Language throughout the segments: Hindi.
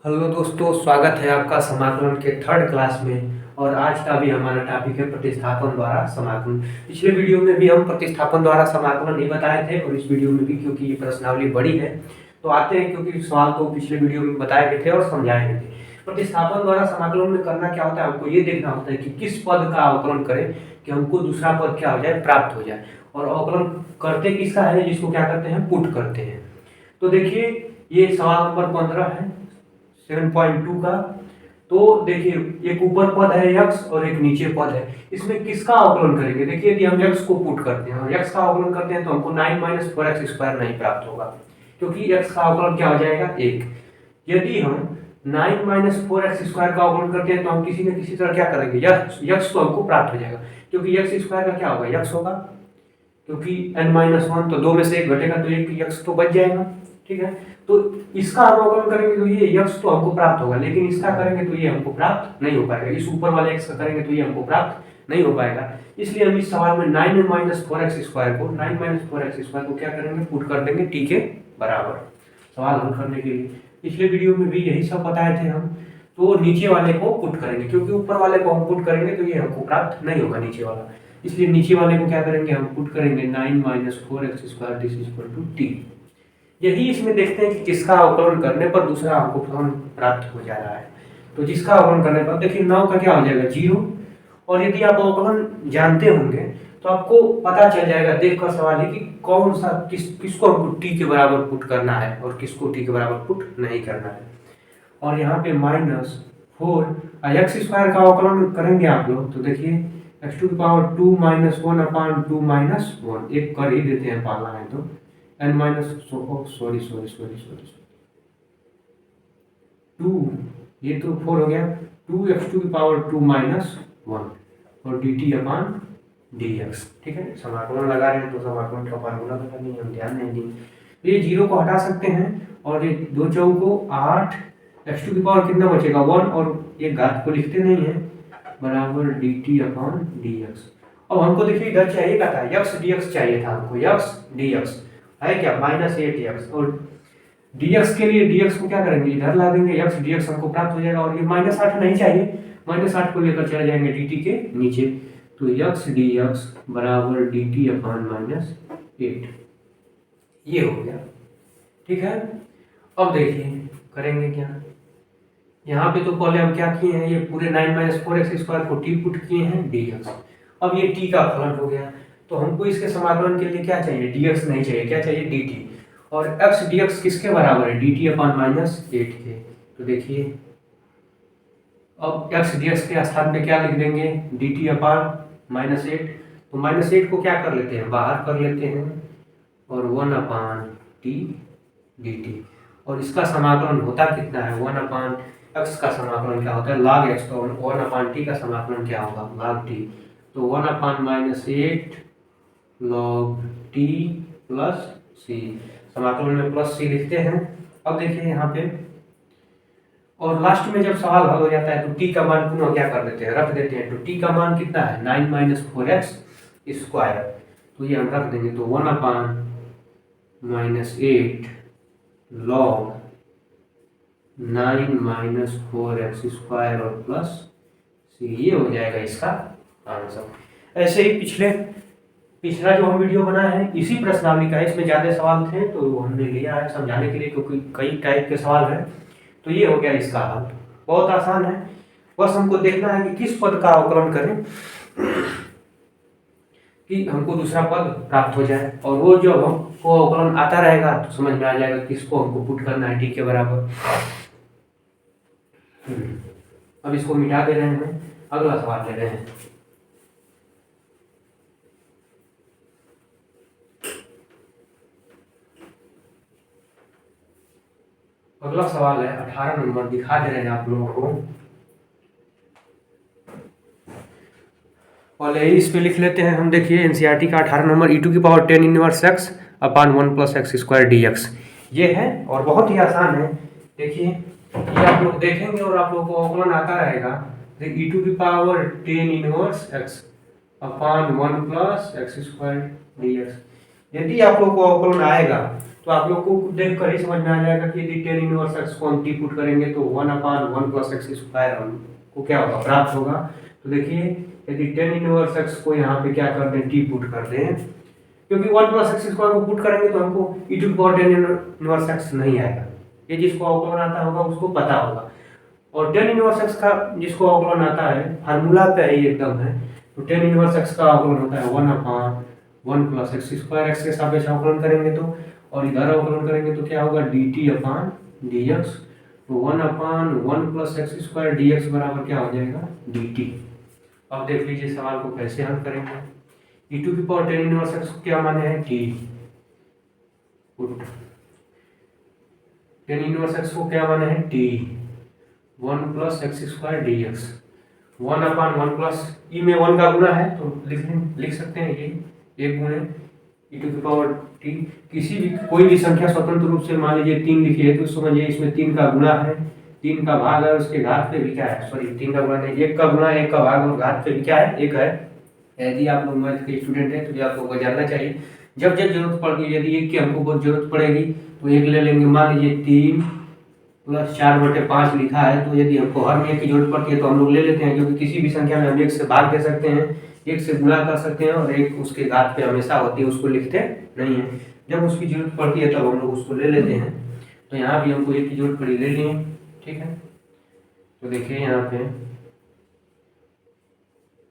हेलो दोस्तों, स्वागत है आपका समाकलन के थर्ड क्लास में। और आज का भी हमारा टॉपिक है प्रतिस्थापन द्वारा समाकलन। पिछले वीडियो में भी हम प्रतिस्थापन द्वारा समाकलन ही बताए थे और इस वीडियो में भी, क्योंकि ये प्रश्नावली बड़ी है तो आते हैं, क्योंकि सवाल तो पिछले वीडियो में बताए गए थे और समझाए गए थे। प्रतिस्थापन द्वारा समाकलन में करना क्या होता है, हमको ये देखना होता है कि किस पद का अवकलन करें कि हमको दूसरा पद क्या हो जाए, प्राप्त हो जाए। और अवकलन करते किसका है, जिसको क्या करते हैं, पुट करते हैं। तो देखिए, ये सवाल नंबर 15 है 7.2 का। तो देखिए, एक ऊपर पद है x और एक नीचे पद है। इसमें किसका अवकलन करेंगे? देखिए, यदि हम x को पुट करते हैं और x का अवकलन करते हैं तो हमको 9 - 4x² नहीं प्राप्त होगा, क्योंकि x का अवकलन क्या हो जाएगा, 1। यदि हम 9 - 4x² का अवकलन करते हैं तो हम किसी न किसी तरह क्या करेंगे, x तो हमको प्राप्त हो जाएगा, क्योंकि x² का क्या होगा, x होगा। क्योंकि n-1 तो दो में से एक घटेगा तो एक x तो बच जाएगा। ठीक है, तो इसका हम अवकलन करेंगे तो ये x तो हमको प्राप्त होगा, लेकिन इसका करेंगे तो ये हमको प्राप्त नहीं हो पाएगा। इस ऊपर वाले x का करेंगे तो ये हमको प्राप्त नहीं हो पाएगा। इसलिए हम इस सवाल में 9 - 4x² को क्या करेंगे, पुट कर देंगे t के बराबर, सवाल हल करने के लिए। पिछले वीडियो में भी यही सब बताए थे हम। तो नीचे वाले को पुट करेंगे, क्योंकि ऊपर वाले को हम पुट करेंगे तो ये हमको प्राप्त नहीं होगा नीचे वाला। इसलिए नीचे वाले को क्या करेंगे, हम पुट करेंगे 9 - 4x² t। यही इसमें देखते हैं कि किसका अवकलन करने पर दूसरा हमको फलन प्राप्त हो जा रहा है। तो जिसका अवकलन करने पर देखिए 9 का क्या हो जाएगा, 0। और यदि आप अवकलन जानते होंगे तो आपको पता चल जाएगा, देखकर सवाल है कि कौन सा किसको हमको t के बराबर पुट करना है और किसको t के बराबर पुट नहीं करना है। और यहाँ पे -4 x² का अवकलन करेंगे आप लोग तो देखिए x⁴ 2 - 1/2 - 1 एक कर ही देते हैं, पाला है तो सॉरी 2, ये तो 4 हो गया, 2x⁴ 2 - 1 और dt/dx। ठीक है, समाकलन लगा रहे हैं तो समाकलन का फार्मूला पता नहीं, हम ध्यान नहीं देंगे। ये 0 को हटा सकते हैं और ये 2 चौको 8, x⁴ कितना बचेगा, 1, और ये घात को लिखते नहीं है, बराबर dt/dx। अब हमको देखिए इधर चाहिए क्या था, x dx चाहिए था हमको, x dx है क्या, -8x। और dx के लिए dx को क्या करेंगे, इधर ला देंगे, x dx हमको प्राप्त हो जाएगा। और ये -8 नहीं चाहिए, -8 को लेकर चले जाएंगे dt के नीचे, तो x dx बराबर dt/-8 ये हो गया। ठीक है, अब देखिए करेंगे क्या। यहाँ पे तो पहले हम क्या किए हैं, ये पूरे 9 - 4x² को t पुट किए हैं dx। अब ये t का फलन हो गया, तो हमको इसके समाकलन के लिए क्या चाहिए, dx नहीं चाहिए, क्या चाहिए, dt। और x dx किसके बराबर है, dt/-8 के। तो देखिए, अब x dx के स्थान पे क्या लिख देंगे, dt/-8। तो -8 को क्या कर लेते हैं, बाहर कर लेते हैं, और 1/t dt। और इसका समाकलन होता कितना है, 1/x का समाकलन क्या होता है, log x। तो 1/t का समाकलन क्या होगा, log t। तो 1/-8 log t प्लस c, समाकलन में प्लस c लिखते हैं। अब देखिए यहाँ पे, और लास्ट में जब सवाल हल हो जाता है तो t का मान पुनः क्या कर देते हैं, रख देते हैं। तो t का मान कितना है, 9 - 4x²। तो ये हम रख देंगे, तो 1/-8 log 9 - 4x² और प्लस c, ये हो जाएगा इसका आंसर। ऐसे ही पिछला जो हम वीडियो बनाए हैं इसी प्रश्नावली का है, इसमें ज़्यादा सवाल थे तो हमने लिया है समझाने के लिए, क्योंकि कई टाइप के सवाल हैं। तो ये हो गया इसका हल, बहुत आसान है। बस हमको देखना है कि किस पद का अवकलन करें कि हमको दूसरा पद प्राप्त हो जाए। और वो जो हमको अवकलन आता रहेगा तो समझ में आ जाएगा किसको हमको पुट करना है, t के बराबर। अब इसको मिटा दे रहे हैं, अगला सवाल ले रहे हैं। अगला सवाल है 18 नंबर, दिखा दे रहे हैं आप लोगों को। पहले इस पे लिख लेते हैं हम। देखिए एनसीईआरटी का 18 नंबर, e⁻tan−1x/1 + x² dx ये है, और बहुत ही आसान है। देखिए ये आप लोग देखेंगे और आप लोगों को अवकलन आता रहेगा। e⁻tan−1x/1 + x² dx, यदि आप लोगों को अवकलन आएगा तो आप लोग को देख कर ही समझ में आ जाएगा कि यदि टेन इनवर्स एक्स को हम टी पुट करेंगे तो 1/1 प्लस एक्स स्क्वायर हमको क्या होगा, प्राप्त होगा। तो देखिए यदि टेन इनवर्स एक्स को यहाँ पे क्या कर दें, टी पुट कर दें, क्योंकि 1 प्लस एक्स स्क्वायर को पुट करेंगे तो हमको e to the power tan inverse x नहीं आएगा। ये जिसको अवकलन आता होगा उसको पता होगा। और टेन इनवर्स एक्स का जिसको अवकलन आता है, फार्मूला पे ही एकदम है, तो टेन इनवर्स एक्स का अवकलन होता है 1/1 प्लस एक्स स्क्वायर, एक्स के सापेक्ष अवकलन करेंगे तो, और इधर अवकलन करेंगे तो क्या होगा, dt अपॉन dx। तो 1/1 प्लस एक्स स्क्वायर dx बराबर क्या हो जाएगा, dt। अब देख लीजिए सवाल को कैसे हल करेंगे। e टू की पावर टेन इनवर्स एक्स को क्या माने हैं, t put tan inverse x को क्या माने हैं, t 1 plus x square dx। 1/1 plus e में 1 का गुना है तो लिख सकते हैं ये 1 गुणे e टू की पावर t। किसी भी कोई भी संख्या स्वतंत्र रूप से मान लीजिए 3 लिखी है तो समझिए इसमें 3 का गुना है, 3 का भाग है, उसके घात पे भी क्या है, सॉरी 3 का गुना नहीं, 1 का गुना 1 का भाग और घात पे भी क्या है, 1 है। यदि आप लोग मैथ के स्टूडेंट हैं तो ये आप लोगों को जानना चाहिए। जब जब जरूरत पड़ेगी, यदि 1 की हमको बहुत जरूरत पड़ेगी तो 1 ले लेंगे। मान लीजिए 3 प्लस 4/5 लिखा है, तो यदि हमको हर में 1 की जरूरत पड़ती है तो हम लोग ले लेते हैं, क्योंकि किसी भी संख्या में हम 1 से भाग दे सकते हैं, 1 से गुणा कर सकते हैं, और 1 उसके घात पे हमेशा होती है, उसको लिखते नहीं है। जब उसकी जरूरत पड़ती है तब हम लोग उसको ले लेते हैं। तो यहाँ भी हमको 1 की जरूरत पड़ी, ले लिए, ठीक है। तो देखिए यहाँ पे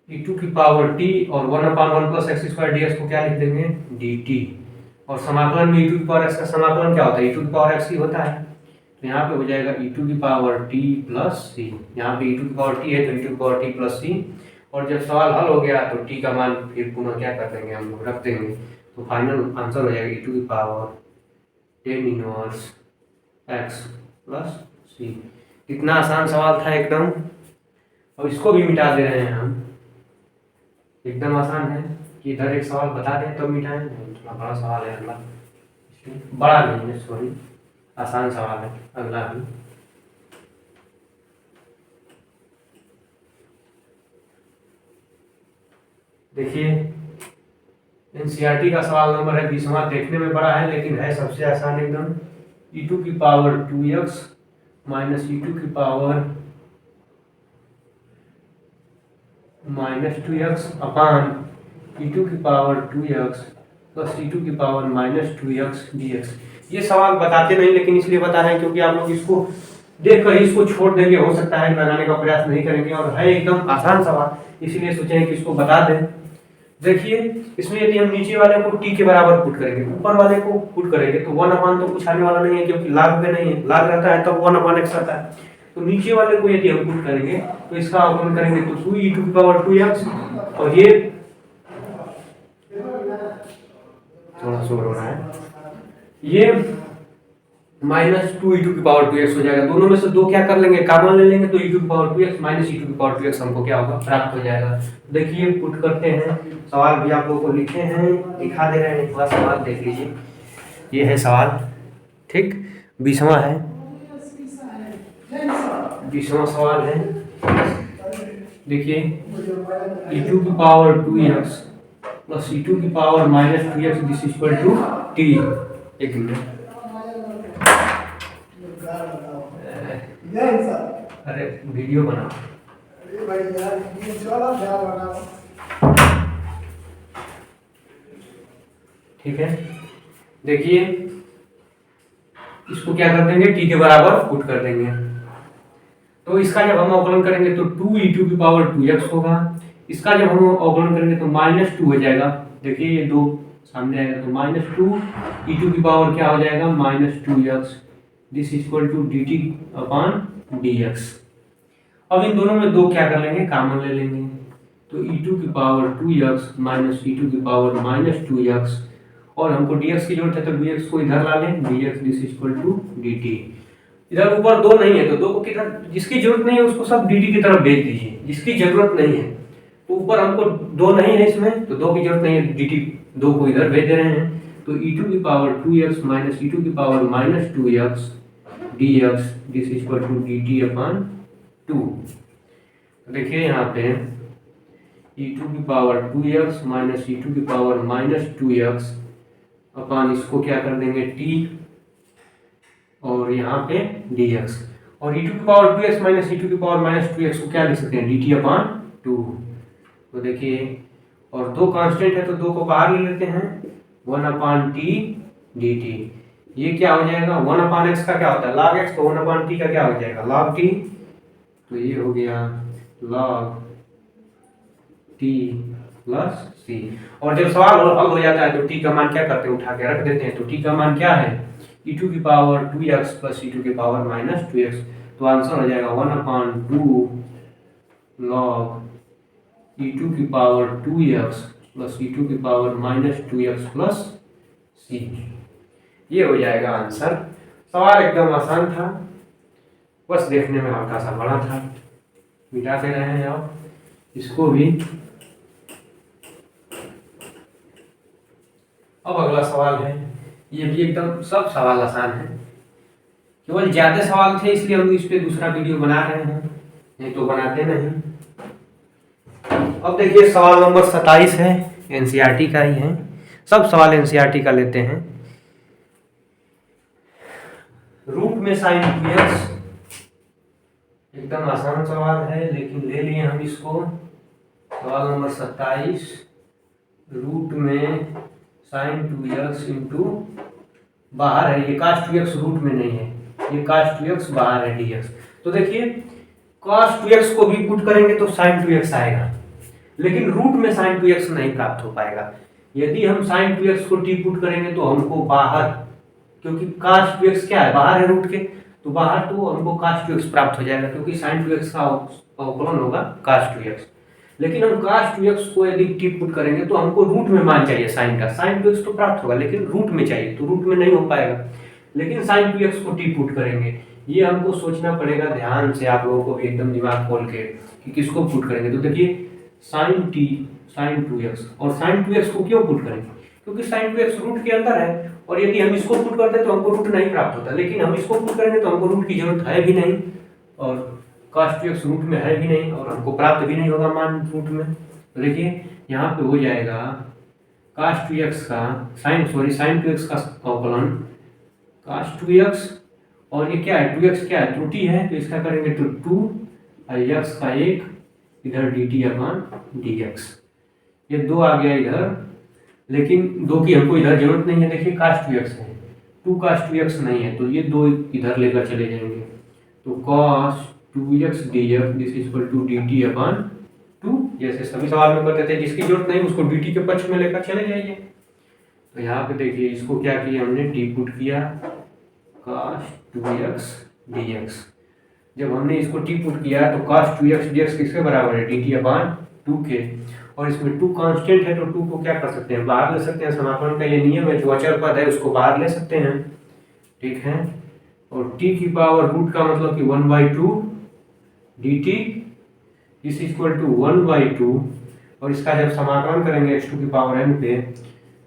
e टू की पावर t और 1/1 प्लस एक्स स्क्वायर ds को क्या लिख देंगे, dt। और समाकलन में e टू की पावर x का समाकलन क्या होता है, e टू की पावर x ही होता है। तो यहाँ पे हो जाएगा e टू की पावर t प्लस c। यहाँ पे e टू की पावर t है तो e टू की पावर t प्लस c। और जब सवाल हल हो गया तो t का मान फिर पुनः क्या कर देंगे, हम लोग रख देंगे। तो फाइनल आंसर हो जाएगा e टू की power tan inverse x plus c। कितना आसान सवाल था एकदम। और इसको भी मिटा दे रहे हैं हम, एकदम आसान है कि इधर एक सवाल बता दें तो मिटाएं। थोड़ा बड़ा सवाल है अगला, बड़ा नहीं है, सॉरी आसान सवाल है अगला भी। देखिए एनसीईआरटी का सवाल नंबर है 20वां, देखने में बड़ा है लेकिन है सबसे आसान एकदम। e टू की power 2x minus e to की power -2x upon e to की power 2x plus e to की पावर -2x dx। ये सवाल बताते नहीं लेकिन इसलिए बता रहे हैं क्योंकि आप लोग इसको देख कर इसको छोड़ देंगे, हो सकता है लगाने का प्रयास नहीं करेंगे, और है एकदम आसान सवाल, इसलिए सोचे कि इसको बता दें। देखिए इसमें यदि हम नीचे वाले को t के बराबर पुट करेंगे, ऊपर वाले को पुट करेंगे तो 1/, तो कुछ आने वाला नहीं है क्योंकि लाग में नहीं है, लाग रहता है तब 1/x आता है। तो नीचे वाले को यदि हम पुट करेंगे तो इसका अवकलन करेंगे तो 2e टू की पावर 2x, और ये थोड़ा शोर हो रहा है, ये -2e टू की पावर 2x हो जाएगा। दोनों में से दो क्या कर लेंगे, कॉमन ले लेंगे, तो e टू की power 2x minus e to की पावर 2x हमको क्या होगा, प्राप्त हो जाएगा। देखिए पुट करते हैं, सवाल भी आप लोगों को लिखे हैं, दिखा दे रहे हैं, थोड़ा सवाल देख लीजिए। ये है सवाल, ठीक 20वां है, 20वां सवाल है। देखिए e टू की power 2x plus e to की power -2x this equal to t। एक मिनट, अरे वीडियो बनाओ, ठीक है। देखिए इसको क्या कर देंगे, t के बराबर पुट कर देंगे, तो इसका जब हम अवकलन करेंगे तो 2e टू की पावर 2x होगा। इसका जब हम अवकलन करेंगे तो -2 हो जाएगा। देखिए ये दो सामने आएगा तो -2 e टू की पावर क्या हो जाएगा, -2x this equal to dt upon dx। अब इन दोनों में दो क्या कर लेंगे, कॉमन ले लेंगे, तो e टू की power 2x minus e to की पावर -2x, और हमको dx की जरूरत है तो dx को इधर ला लें, dx this equal to dt। इधर ऊपर दो नहीं है तो दो को किधर, जिसकी जरूरत नहीं है उसको सब dt की तरफ भेज दीजिए, जिसकी जरूरत नहीं है। तो ऊपर हमको दो नहीं है इसमें तो दो की जरूरत नहीं है, dt दो को इधर भेज दे रहे हैं, तो e टू की power 2x minus e to की power -2x dx this equal to dt upon 2। देखिए यहाँ पे e टू की power 2x minus e to की पावर -2x अपन इसको क्या कर देंगे टी और यहाँ पे dx और e टू की power 2x minus e to की पावर माइनस 2x को क्या लिख सकते हैं dt अपॉन 2। तो देखिए और दो कांस्टेंट है तो दो को बाहर ले लेते हैं 1 अपॉन टी dt। ये क्या हो जाएगा 1 अपॉन x का क्या होता है log x, तो 1 अपॉन टी का क्या हो जाएगा log t। तो ये हो गया log t प्लस c। और जब सवाल हल हो जाता है तो t का मान क्या करते हैं उठा के रख देते हैं। तो t का मान क्या है e टू की power 2x plus e to की पावर माइनस 2x। तो आंसर हो जाएगा 1 अपॉन 2 log e टू की power 2x plus e to की power minus 2x plus c। ये हो जाएगा आंसर। सवाल एकदम आसान था, बस देखने में हल्का सा बड़ा था। मिटा दे रहे हैं आप इसको भी। अब अगला सवाल है, ये भी एकदम सब सवाल आसान है, केवल ज्यादा सवाल थे इसलिए हम इस पे दूसरा वीडियो बना रहे हैं, नहीं तो बनाते नहीं। अब देखिए सवाल नंबर 27 है, एनसीईआरटी का ही है, सब सवाल एनसीईआरटी का लेते हैं। रूट में साइन 2x, एकदम आसान सवाल है लेकिन ले लिए हम इसको। सवाल नंबर 27, रूट में साइन 2x इंटू बाहर है, ये cos 2x रूट में नहीं है, ये cos 2x बाहर है dx। तो देखिए cos 2x को भी पुट करेंगे तो sin 2x आएगा, लेकिन रूट में sin 2x नहीं प्राप्त हो पाएगा। यदि हम sin 2x को t पुट करेंगे तो हमको बाहर, क्योंकि cos 2x क्या है बाहर है रूट के, तो बाहर तो हमको cos 2x प्राप्त हो जाएगा, क्योंकि sin 2x का अवकलन होगा cos 2x। लेकिन हम cos 2x को यदि t पुट करेंगे तो हमको रूट में मान चाहिए sin का, sin 2x तो प्राप्त होगा लेकिन रूट में चाहिए, तो रूट में नहीं हो पाएगा। लेकिन sin 2x को t पुट करेंगे, ये हमको सोचना पड़ेगा ध्यान से, आप लोगों को भी एकदम दिमाग खोल के कि किसको पुट करेंगे। तो देखिए sin t sin 2x, और sin 2x को क्यों पुट करेंगे, क्योंकि sin 2x रूट के अंदर है, और यदि हम इसको पुट करते तो हमको रूट नहीं प्राप्त होता, लेकिन हम इसको पुट करेंगे तो हमको रूट की जरूरत है भी नहीं, और cos 2x रूट में है भी नहीं, और हमको प्राप्त भी नहीं होगा मान रूट में। तो देखिए यहाँ पे हो जाएगा cos 2x का sin 2x का अवकलन cos 2x, और ये क्या है 2x क्या है त्रुटि है, तो इसका करेंगे तो 2 और x का 1 इधर dt अपॉन dx। ये 2 आ गया इधर, लेकिन 2 की हमको इधर जरूरत नहीं है, देखिए cos 2x है, 2 cos 2x नहीं है, तो ये 2 इधर लेकर चले जाएंगे। तो cos 2x dx this is equal to dt upon 2, जैसे सभी सवाल में करते थे, जिसकी जरूरत नहीं उसको dt के पक्ष में लेकर चले जाइए। तो यहाँ पे देखिए इसको क्या किया हमने t पुट किया cos 2x dx। जब हमने इसको t पुट किया तो cos 2x dx किसके बराबर है dt अपॉन 2 के, और इसमें 2 कांस्टेंट है तो 2 को क्या कर सकते हैं बाहर ले सकते हैं, समाकलन का ये नियम है, जो अचर पद है उसको बाहर ले सकते हैं, ठीक है। और t की पावर रूट का मतलब कि 1/2 dt इज इक्वल टू 1/2, और इसका जब समाकलन करेंगे x2 की पावर n पे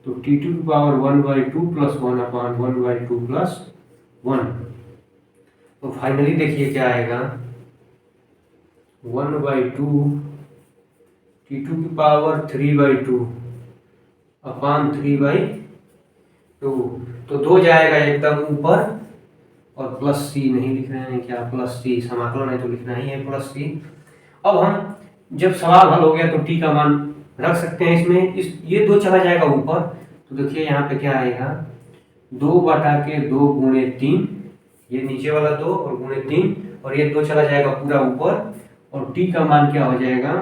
तो t2 की पावर 1/2 प्लस 1 अपॉन 1/2 प्लस 1। तो फाइनली देखिए क्या आएगा 1/2 t2 की पावर 3/2 अपॉन 3/2, तो 2 जाएगा एकदम ऊपर, और प्लस c नहीं लिख रहे हैं क्या, प्लस c समाकलन है तो लिखना ही है प्लस c। अब हम जब सवाल हल हो गया तो t का मान रख सकते हैं इसमें, ये 2 चला जाएगा ऊपर, तो देखिए यहाँ पे क्या आएगा 2/2 गुणे 3, ये नीचे वाला 2 और गुणे 3, और ये 2 चला जाएगा पूरा ऊपर, और t का मान क्या हो जाएगा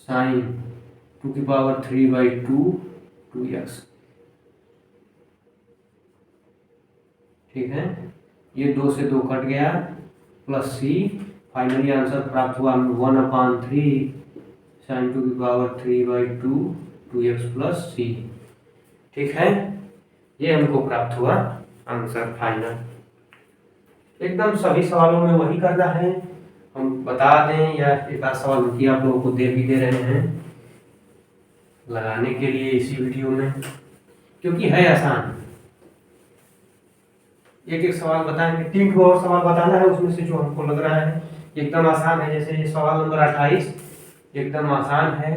sin 2 की पावर 3/2 2x, ठीक है। ये 2 से 2 कट गया प्लस c, फाइनली आंसर प्राप्त हुआ 1/3 sin 2 की पावर 3/2 2x प्लस c, ठीक है। ये हमको प्राप्त हुआ आंसर फाइनल। एकदम सभी सवालों में वही करना है, हम बता दें या एक आध सवाल रुकी आप लोगों को दे भी दे रहे हैं लगाने के लिए इसी वीडियो में, क्योंकि है आसान। एक एक सवाल बताएंगे, 3 और सवाल बताना है उसमें से जो हमको लग रहा है एकदम आसान है। जैसे ये सवाल नंबर 28 एकदम आसान है,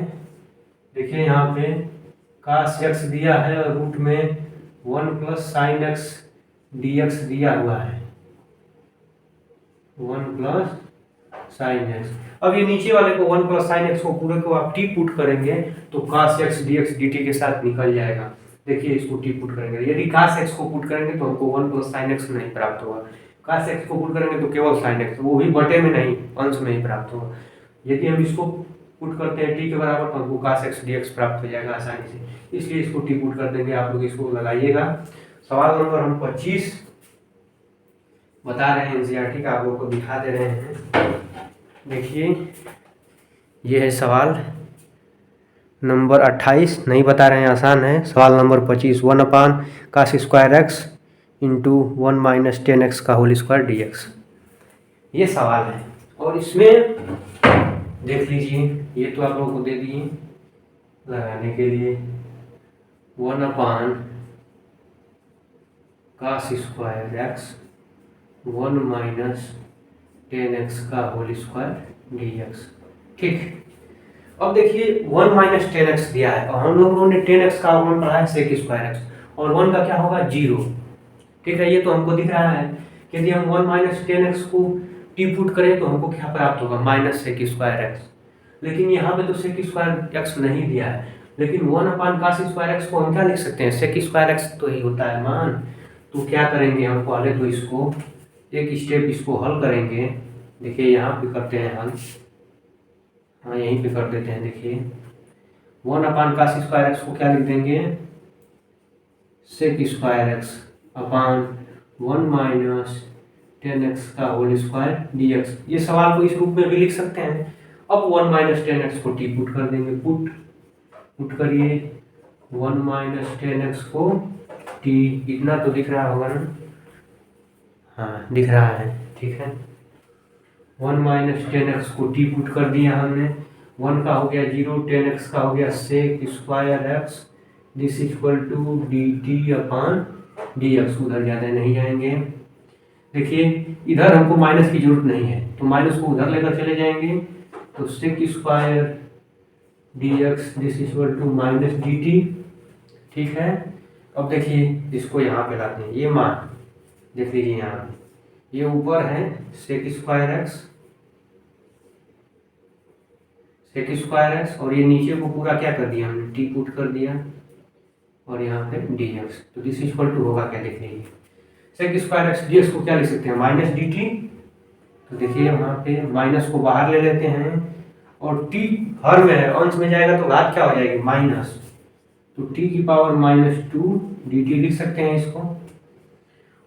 देखिए यहाँ पे cos x दिया है और रूट में 1 प्लस साइन एक्स dx दिया हुआ है, 1 प्लस साइन एक्स। अब ये नीचे वाले को 1 प्लस साइन एक्स को पूरे को आप टी पुट करेंगे तो cos x dx dt के साथ निकल जाएगा। देखिए इसको टी पुट करेंगे, यदि cos x को पुट करेंगे तो हमको 1 प्लस साइन एक्स नहीं प्राप्त होगा, cos x को पुट करेंगे तो केवल साइन एक्स, वो भी बटे में नहीं, अंश में ही प्राप्त होगा। यदि हम इसको पुट करते हैं टी के बराबर तो हमको cos x dx प्राप्त हो जाएगा आसानी से, इसलिए इसको टी पुट कर देंगे। आप लोग इसको लगाइएगा। सवाल नंबर हम 25 बता रहे हैं एनसीईआरटी का, आप लोगों को दिखा दे रहे हैं। देखिए ये है सवाल नंबर 28, नहीं बता रहे हैं, आसान है। सवाल नंबर 25, 1/cos² इंटू 1 - 10x का होल स्क्वायर dx, ये सवाल है। और इसमें देख लीजिए, ये तो आप लोगों को दे दिए लगाने के लिए, 1/cos² 1 - 10x का होल स्क्वायर dx। ठीक, अब देखिए 1 - 10x दिया है और हम लोगों ने 10x का अवकलन पढ़ा है sec² x, और 1 का क्या होगा 0। ठीक है, ये तो हमको दिख रहा है कि यदि हम 1 - 10x को टी पुट करें तो हमको क्या प्राप्त होगा -sec² x। लेकिन यहाँ पे तो sec² x नहीं दिया है, लेकिन 1/cos² x को हम क्या लिख सकते हैं, sec² x तो ही होता है मान। तो क्या करेंगे, हम पहले तो इसको एक स्टेप इसको हल करेंगे। देखिए यहाँ पे करते हैं हल, हाँ यहीं पे कर देते हैं। देखिए 1/cos² x को क्या लिख देंगे, sec² x अपान 1 - 10x का होल स्क्वायर dx। ये सवाल को इस रूप में भी लिख सकते हैं। अब 1 - 10x को टी पुट कर देंगे, पुट करिए 1 - 10x को टी, इतना तो दिख रहा होगा ना, हाँ दिख रहा है। ठीक है, 1 - 10x को टी पुट कर दिया हमने, 1 का हो गया 0, 10x का हो गया sec² x, this equal to dt/dx। उधर ज़्यादा नहीं जाएंगे। देखिए इधर हमको माइनस की जरूरत नहीं है, तो माइनस को उधर लेकर चले जाएंगे, तो sec² dx this equal to -dt। ठीक है, अब देखिए इसको यहाँ पे लाते हैं, ये मान देख लीजिए, यहाँ ये ऊपर है sec² x और ये नीचे को पूरा क्या कर दिया हमने, टी पुट कर दिया और यहाँ पे dx। तो दिस इक्वल टू होगा क्या, देख लीजिए sec² x dx को क्या लिख सकते हैं -dt। तो देखिए वहाँ पे माइनस को बाहर ले लेते हैं और t हर में है, अंश में जाएगा तो घात क्या हो जाएगी माइनस, तो t⁻² dt लिख सकते हैं इसको।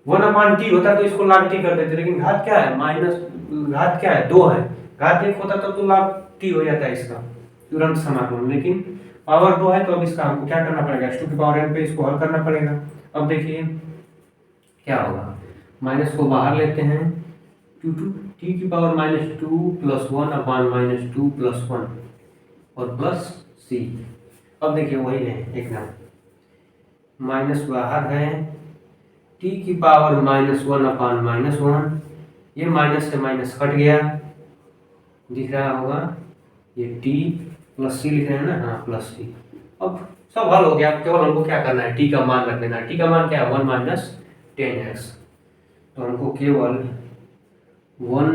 1/t होता तो इसको log t कर देते, लेकिन घात क्या है माइनस, घात क्या है 2 है, घात 1 होता तो log t हो जाता है इसका तुरंत समाकलन, लेकिन पावर 2 है तो अब इसका हमको क्या करना पड़ेगा, x⁴n पे इसको हल करना पड़ेगा। अब देखिए क्या होगा, माइनस को बाहर लेते हैं, t⁻² + 1/-2 + 1 और प्लस c। अब देखिए वही है एकदम, माइनस बाहर है, t⁻⁻1/-1, ये माइनस से माइनस कट गया, दिख रहा होगा, ये t + c लिख रहे हैं ना, हाँ प्लस c। अब सब हल हो गया, केवल हमको क्या करना है, t का मान रख देना। t का मान क्या है 1 - 10x, तो हमको केवल 1,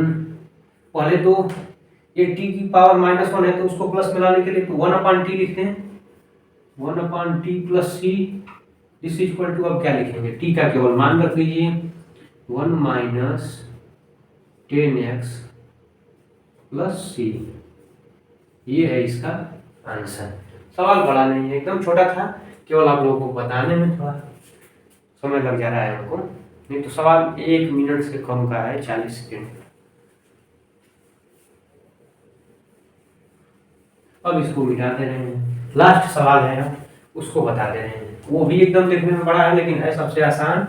पहले तो ये t⁻−1 है तो उसको प्लस मिलाने के लिए तो 1/t लिखते हैं, 1/t + c this equal to, अब क्या लिखेंगे, t का केवल मान रख लीजिए 1 - 10x + c, ये है इसका आंसर। सवाल बड़ा नहीं है, एकदम छोटा था, केवल आप लोगों को बताने में थोड़ा समय लग जा रहा है हमको, नहीं तो सवाल 1 मिनट से कम का है, 40 सेकेंड। अब इसको मिटा दे रहे हैं, लास्ट सवाल है उसको बता दे रहे हैं, वो भी एकदम देखने में बड़ा है लेकिन है सबसे आसान।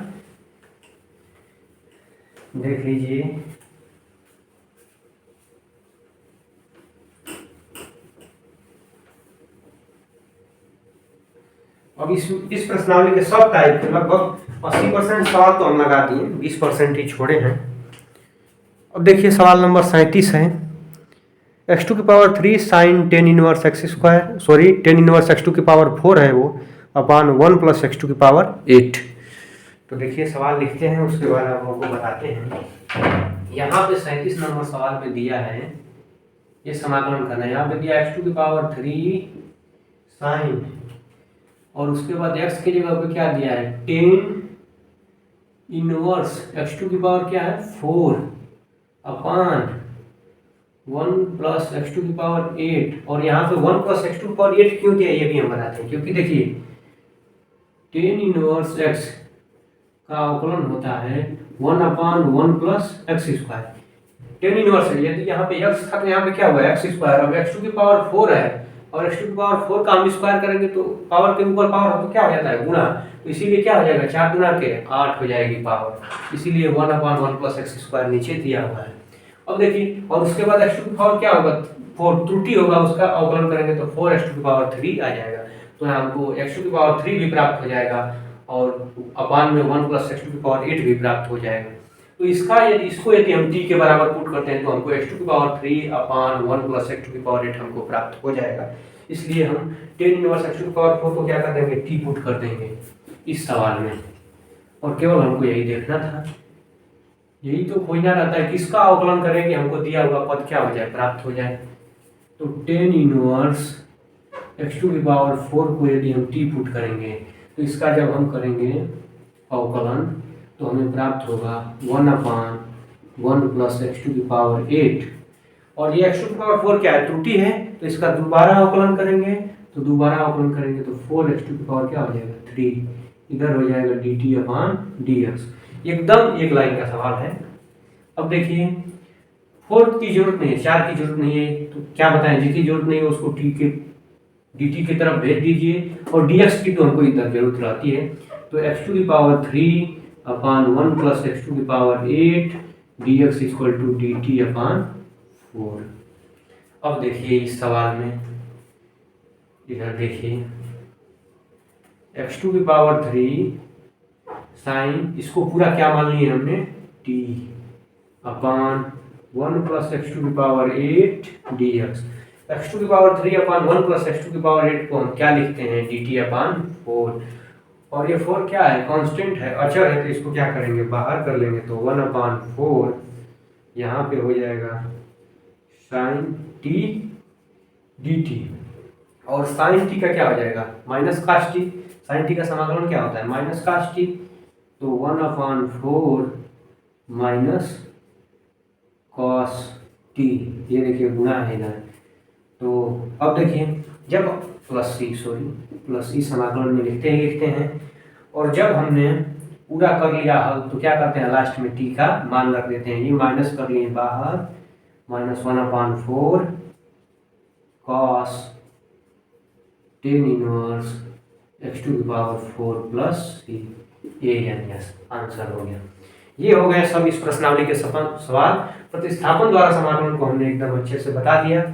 देख लीजिए, अब इस प्रश्नावली के सब टाइप के लगभग 80% सवाल तो हम लगा दिए, 20% ही छोड़े हैं। अब देखिए सवाल नंबर 37 है, x2 की power 3 sine tan inverse x square, sorry tan inverse x2 की पावर 4 है वो, अपान 1 प्लस x2 की पावर 8। तो देखिए सवाल लिखते हैं, उसके बाद आप आपको बताते हैं। यहाँ पे 37 नंबर सवाल में दिया है, ये समाकलन करना है। यहाँ पे दिया x2 की पावर 3 साइन, और उसके बाद x की जगह पे क्या दिया है, टेन इनवर्स x2 की पावर क्या है 4 अपान 1 प्लस x2 की पावर 8। और यहाँ पे 1 प्लस x2 की पावर 8 क्यों दिया ये भी हम बताते हैं, क्योंकि देखिए टेन इनवर्स x का अवकलन होता है 1 अपान 1 plus x square. Tan inverse है, यदि यहाँ पे x था तो यहाँ पे क्या हुआ एक्स स्क्वायर। अब x2 की पावर 4 है और x2 की पावर 4 का हम स्क्वायर करेंगे तो पावर के ऊपर पावर हो तो क्या हो जाता है गुणा, तो इसीलिए क्या हो जाएगा 4 गुना के 8 हो जाएगी पावर, इसीलिए 1 अपान 1 प्लस एक्स स्क्वायर नीचे दिया हुआ है। अब देखिए, और उसके बाद x2 की पावर क्या होगा 4, त्रुटि होगा उसका अवकलन करेंगे तो 4 x2 की पावर 3 आ जाएगा। तो यहाँ हमको x2 की पावर 3 भी प्राप्त हो जाएगा और अपान में 1 प्लस x2 की पावर 8 भी प्राप्त हो जाएगा। तो यदि हम t के बराबर पुट करते हैं तो हमको x2 की पावर 3 अपान 1 प्लस x2 की पावर 8 हमको प्राप्त हो जाएगा। इसलिए हम टेन इनवर्स x2 की पावर 4 को क्या कर देंगे, t पुट कर देंगे इस सवाल में। और केवल हमको यही देखना था, यही तो खोजना रहता है किसका अवकलन करें कि हमको दिया हुआ पद क्या हो जाए, प्राप्त हो जाए। तो टेन इनवर्स x2 की पावर 4 को यदि हम t पुट करेंगे तो इसका जब हम करेंगे अवकलन तो हमें प्राप्त होगा 1 अपान 1 प्लस x2 की पावर 8। और ये x2 की पावर 4 क्या है, त्रुटि है, तो इसका दोबारा अवकलन करेंगे तो 4x2 की पावर क्या हो जाएगा 3, इधर हो जाएगा dt अपान dx। एकदम एक लाइन का सवाल है। अब देखिए 4 की जरूरत नहीं है, 4 की जरूरत नहीं है, तो क्या बताएं जिसकी जरूरत नहीं है उसको dt की तरफ भेज दीजिए, और dx की तो हमको इधर जरूरत रहती है। तो x2 की पावर 3 अपान 1 प्लस x2 की power 8 dx equal to dt upon 4। अब देखिए इस सवाल में इधर देखिए x2 की पावर 3 साइन, इसको पूरा क्या मान लिया हमने t अपान 1 प्लस x2 की पावर 8 dx। x2 की पावर 3 अपान 1 प्लस x2 की पावर 8 को हम क्या लिखते हैं dt अपान 4। और ये 4 क्या है, कांस्टेंट है, अचर है, तो इसको क्या करेंगे बाहर कर लेंगे तो 1 अपान 4 यहाँ पे हो जाएगा साइन t dt। और साइन t का क्या हो जाएगा minus cos t, sine t का समाकलन क्या होता है माइनस कास t, तो 1 अपान 4 माइनस कॉस t, ये देखिए गुणा है ना। तो अब देखिए जब प्लस सी समाकलन में लिखते हैं, और जब हमने पूरा कर लिया हल तो क्या करते हैं लास्ट में t का मान रख देते हैं, ये माइनस कर लिए बाहर, माइनस 1 अपान 4 कॉस टेन इनवर्स x2 की पावर 4 प्लस सी, ये आंसर हो गया। ये हो गए सब इस प्रश्नावली के सवाल। प्रतिस्थापन द्वारा समाकलन को हमने एकदम अच्छे से बता दिया।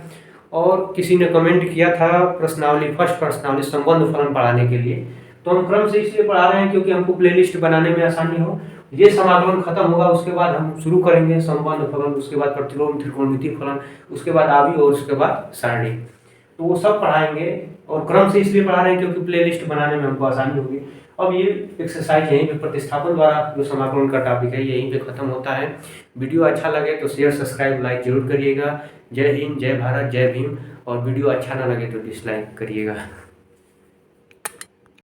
और किसी ने कमेंट किया था प्रश्नावली, फर्स्ट प्रश्नावली संबंध फलन पढ़ाने के लिए, तो हम क्रम से इसलिए पढ़ा रहे हैं क्योंकि हमको प्लेलिस्ट बनाने में आसानी हो। ये समाकलन खत्म होगा उसके बाद हम शुरू करेंगे संबंध फलन, उसके बाद प्रतिलोम त्रिकोणमितीय फलन, उसके बाद आवी और उसके बाद सारणी, तो वो सब पढ़ाएंगे। और क्रम से इसलिए पढ़ा रहे हैं क्योंकि प्लेलिस्ट बनाने में हमको आसानी होगी। अब ये एक्सरसाइज यहीं पे प्रतिस्थापन द्वारा जो समाकलन का टॉपिक है यहीं पे खत्म होता है। वीडियो अच्छा लगे तो शेयर सब्सक्राइब लाइक जरूर करिएगा। जय हिंद, जय भारत, जय भीम। और वीडियो अच्छा ना लगे तो डिसलाइक करिएगा।